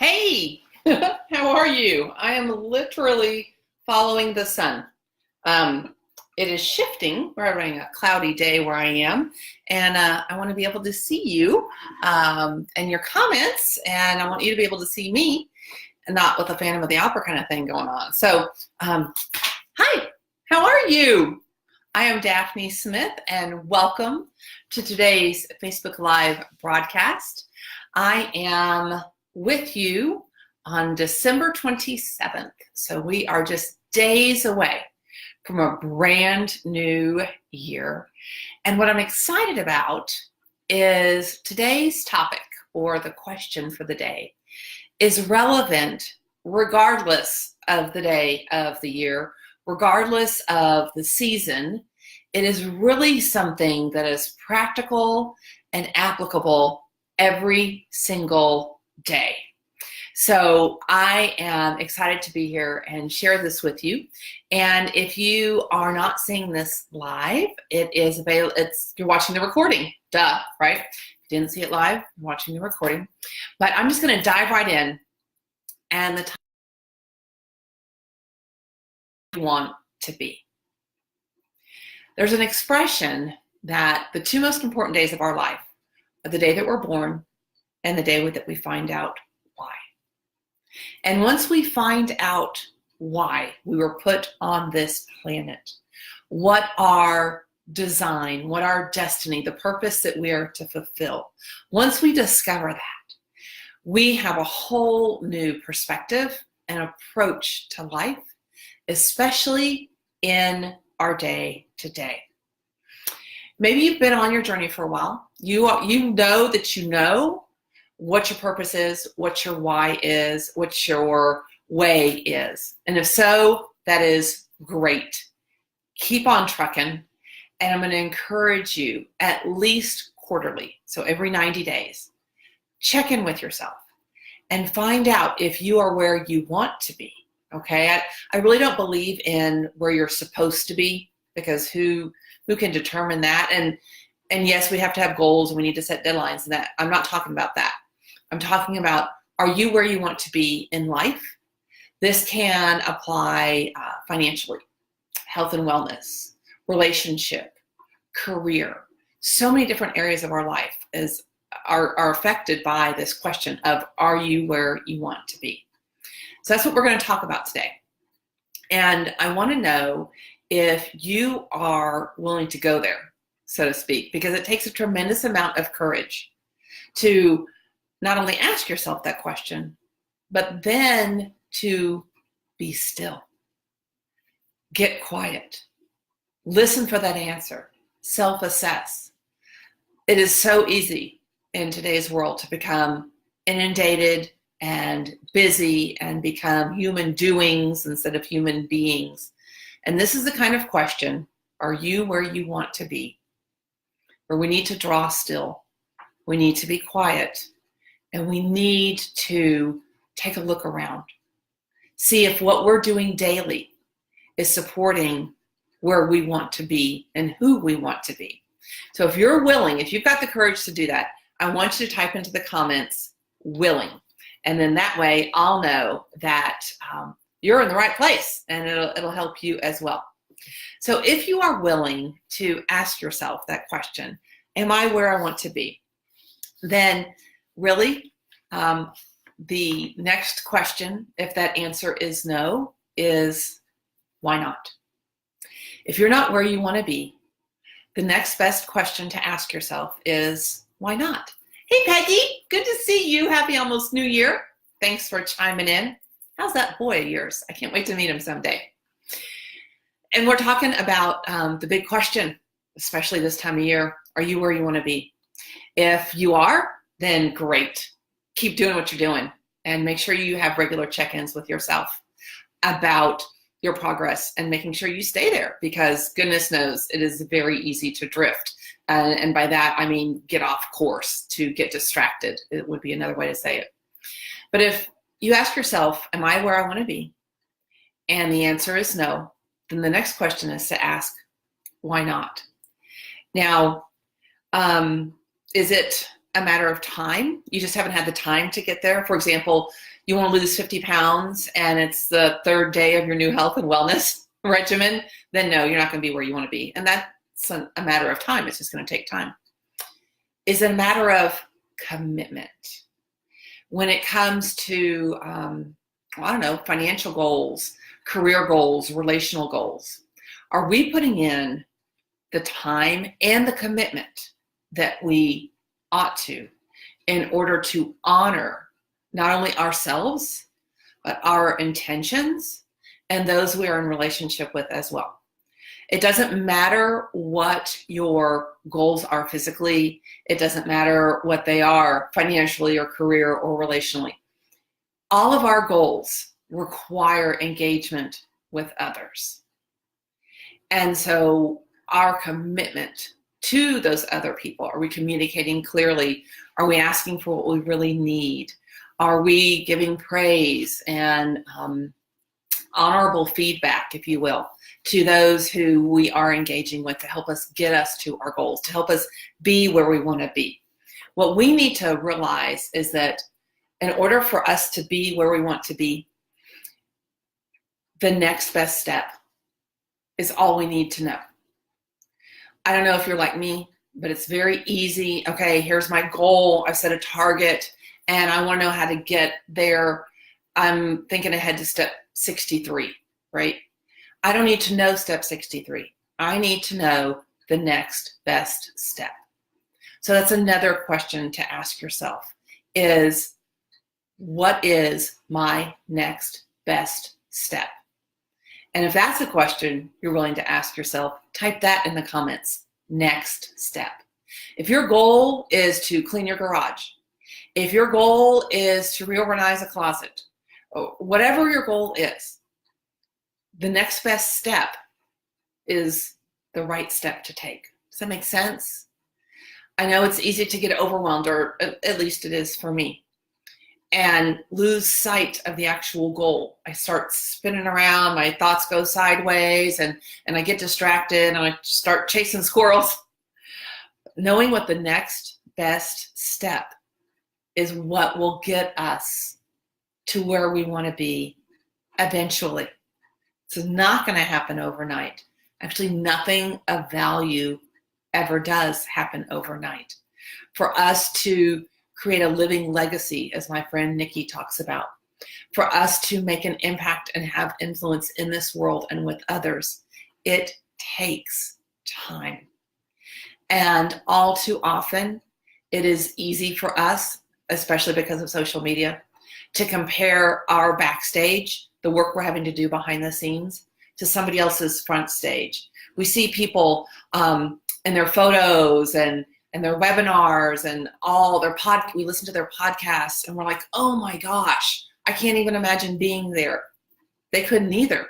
Hey, how are you? I am literally following the sun. Um, it is shifting. We're having a cloudy day where I am, and I want to be able to see you and your comments, and I want you to be able to see me, and not with a Phantom of the Opera kind of thing going on. So, hi, how are you? I am Daphne Smith, and welcome to today's Facebook Live broadcast. I am with you on December 27th. So we are just days away from a brand new year. And what I'm excited about is today's topic, or the question for the day, is relevant regardless of the day of the year, regardless of the season. It is really something that is practical and applicable every single day. So I am excited to be here and share this with you. And if you are not seeing this live, it is available. You're watching the recording, duh, right? If you didn't see it live, you're watching the recording. But I'm just going to dive right in. And the time you want to be. There's an expression that the two most important days of our life are the day that we're born and the day that we find out why. And once we find out why we were put on this planet, what our design, what our destiny, the purpose that we are to fulfill, once we discover that, we have a whole new perspective and approach to life, especially in our day to day. Maybe you've been on your journey for a while. You know that you know what your purpose is, what your why is, what your way is. And if so, that is great. Keep on trucking. And I'm going to encourage you at least quarterly, so every 90 days, check in with yourself and find out if you are where you want to be. Okay? I really don't believe in where you're supposed to be, because who can determine that? And yes, we have to have goals and we need to set deadlines and that. I'm not talking about that. I'm talking about, are you where you want to be in life? This can apply financially, health and wellness, relationship, career. So many different areas of our life are affected by this question of, are you where you want to be? So that's what we're going to talk about today. And I want to know if you are willing to go there, so to speak, because it takes a tremendous amount of courage to not only ask yourself that question, but then to be still, get quiet, listen for that answer, self-assess. It is so easy in today's world to become inundated and busy and become human doings instead of human beings. And this is the kind of question, are you where you want to be? Where we need to draw still, we need to be quiet, and we need to take a look around. See if what we're doing daily is supporting where we want to be and who we want to be. So if you're willing, if you've got the courage to do that, I want you to type into the comments, willing. And then that way I'll know that you're in the right place, and it'll help you as well. So if you are willing to ask yourself that question, am I where I want to be? Then really, the next question, if that answer is no, is why not? If you're not where you want to be, the next best question to ask yourself is, why not? Hey, Peggy, good to see you. Happy almost New Year. Thanks for chiming in. How's that boy of yours? I can't wait to meet him someday. And we're talking about the big question, especially this time of year. Are you where you want to be? If you are, then great. Keep doing what you're doing, and make sure you have regular check-ins with yourself about your progress and making sure you stay there, because goodness knows it is very easy to drift. And by that, I mean get off course, to get distracted. It would be another way to say it. But if you ask yourself, am I where I want to be? And the answer is no. Then the next question is to ask, why not? Now, is it a matter of time. You just haven't had the time to get there. For example, you want to lose 50 pounds and it's the third day of your new health and wellness regimen, then no, you're not going to be where you want to be. And that's a matter of time. It's just going to take time. Is it a matter of commitment? When it comes to, financial goals, career goals, relational goals, are we putting in the time and the commitment that we ought to in order to honor not only ourselves, but our intentions and those we are in relationship with as well? It doesn't matter what your goals are physically. It doesn't matter what they are financially or career or relationally. All of our goals require engagement with others. And so our commitment to those other people, are we communicating clearly? Are we asking for what we really need? Are we giving praise and honorable feedback, if you will, to those who we are engaging with to help us get us to our goals, to help us be where we want to be? What we need to realize is that in order for us to be where we want to be, the next best step is all we need to know. I don't know if you're like me, but it's very easy. Okay, here's my goal. I set a target and I want to know how to get there. I'm thinking ahead to step 63, right? I don't need to know step 63. I need to know the next best step. So that's another question to ask yourself is, what is my next best step? And if that's a question you're willing to ask yourself, type that in the comments, next step. If your goal is to clean your garage, if your goal is to reorganize a closet, whatever your goal is, the next best step is the right step to take. Does that make sense? I know it's easy to get overwhelmed, or at least it is for me, and lose sight of the actual goal. I start spinning around, my thoughts go sideways, and I get distracted, and I start chasing squirrels. Knowing what the next best step is what will get us to where we want to be eventually. It's not going to happen overnight. Actually, nothing of value ever does happen overnight. For us to create a living legacy, as my friend Nikki talks about, for us to make an impact and have influence in this world and with others, it takes time. And all too often, it is easy for us, especially because of social media, to compare our backstage, the work we're having to do behind the scenes, to somebody else's front stage. We see people in their photos and their webinars and all their we listen to their podcasts and we're like, oh my gosh, I can't even imagine being there. They couldn't either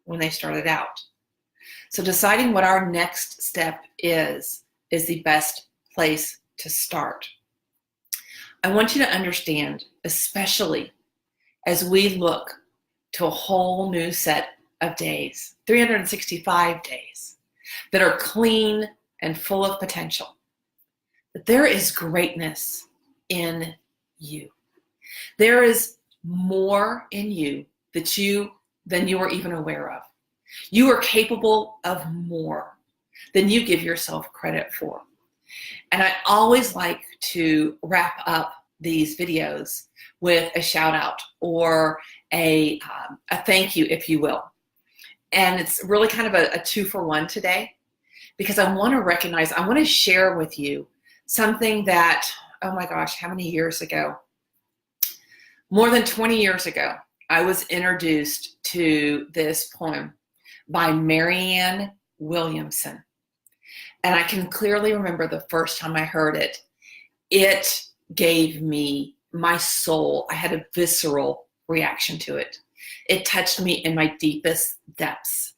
when they started out. So deciding what our next step is the best place to start. I want you to understand, especially as we look to a whole new set of days, 365 days, that are clean and full of potential, that there is greatness in you. There is more in you than you are even aware of. You are capable of more than you give yourself credit for. And I always like to wrap up these videos with a shout out or a thank you, if you will. And it's really kind of a 2-for-1 today, because I want to share with you something that, oh my gosh, how many years ago? More than 20 years ago, I was introduced to this poem by Marianne Williamson. And I can clearly remember the first time I heard it. It gave me my soul. I had a visceral reaction to it. It touched me in my deepest depths.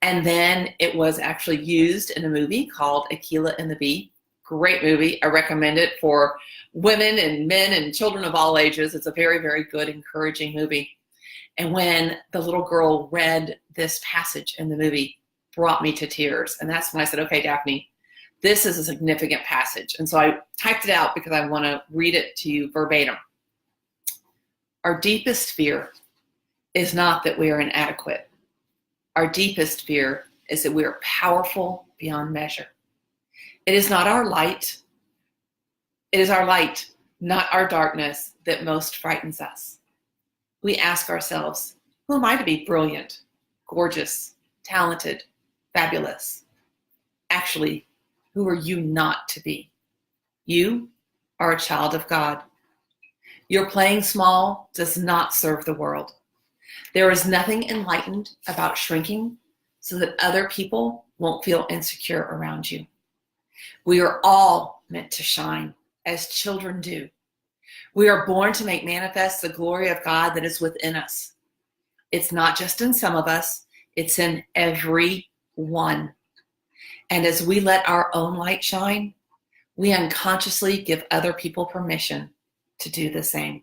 And then it was actually used in a movie called Akeelah and the Bee. Great movie. I recommend it for women and men and children of all ages. It's a very, very good, encouraging movie. And when the little girl read this passage in the movie, brought me to tears. And that's when I said, okay, Daphne, This is a significant passage. And so I typed it out because I want to read it to you verbatim. Our deepest fear is not that we are inadequate. Our deepest fear is that we are powerful beyond measure. It is not our light. It is our light, not our darkness, that most frightens us. We ask ourselves, who am I to be brilliant, gorgeous, talented, fabulous? Actually, who are you not to be? You are a child of God. Your playing small does not serve the world. There is nothing enlightened about shrinking so that other people won't feel insecure around you. We are all meant to shine as children do. We are born to make manifest the glory of God that is within us. It's not just in some of us, it's in every one. And as we let our own light shine, we unconsciously give other people permission to do the same.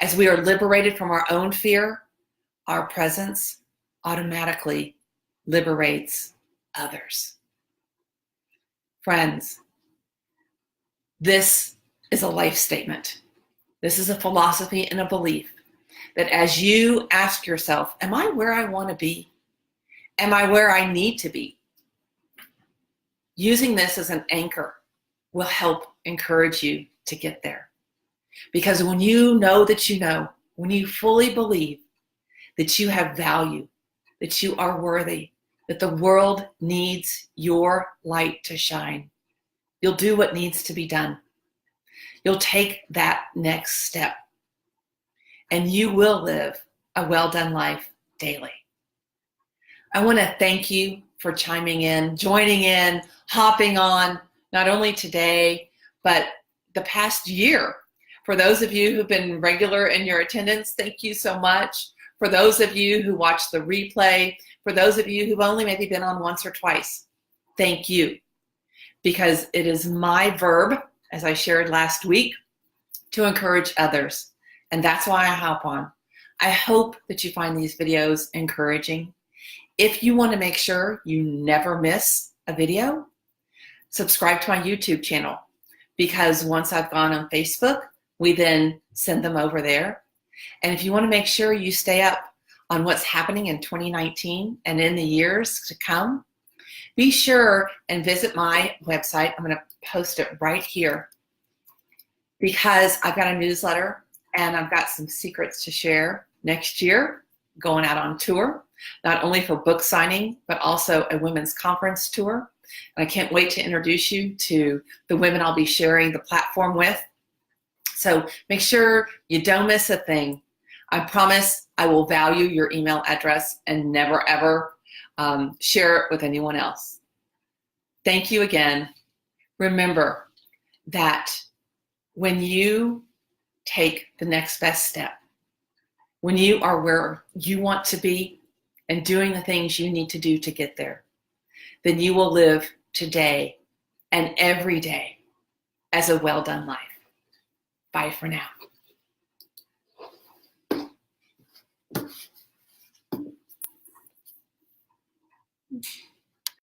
As we are liberated from our own fear, our presence automatically liberates others. Friends, this is a life statement. This is a philosophy and a belief that as you ask yourself, am I where I want to be? Am I where I need to be? Using this as an anchor will help encourage you to get there. Because when you know, when you fully believe that you have value, that you are worthy, that the world needs your light to shine, you'll do what needs to be done. You'll take that next step, and you will live a well-done life daily. I want to thank you for chiming in, joining in, hopping on, not only today, but the past year. For those of you who've been regular in your attendance, thank you so much. For those of you who watch the replay, for those of you who've only maybe been on once or twice, thank you. Because it is my verb, as I shared last week, to encourage others. And that's why I hop on. I hope that you find these videos encouraging. If you want to make sure you never miss a video, subscribe to my YouTube channel, because once I've gone on Facebook, we then send them over there. And if you want to make sure you stay up on what's happening in 2019 and in the years to come, be sure and visit my website. I'm going to post it right here, because I've got a newsletter and I've got some secrets to share next year, going out on tour, not only for book signing, but also a women's conference tour. And I can't wait to introduce you to the women I'll be sharing the platform with. So make sure you don't miss a thing. I promise I will value your email address and never ever share it with anyone else. Thank you again. Remember that when you take the next best step, when you are where you want to be and doing the things you need to do to get there, then you will live today and every day as a well-done life. Bye for now.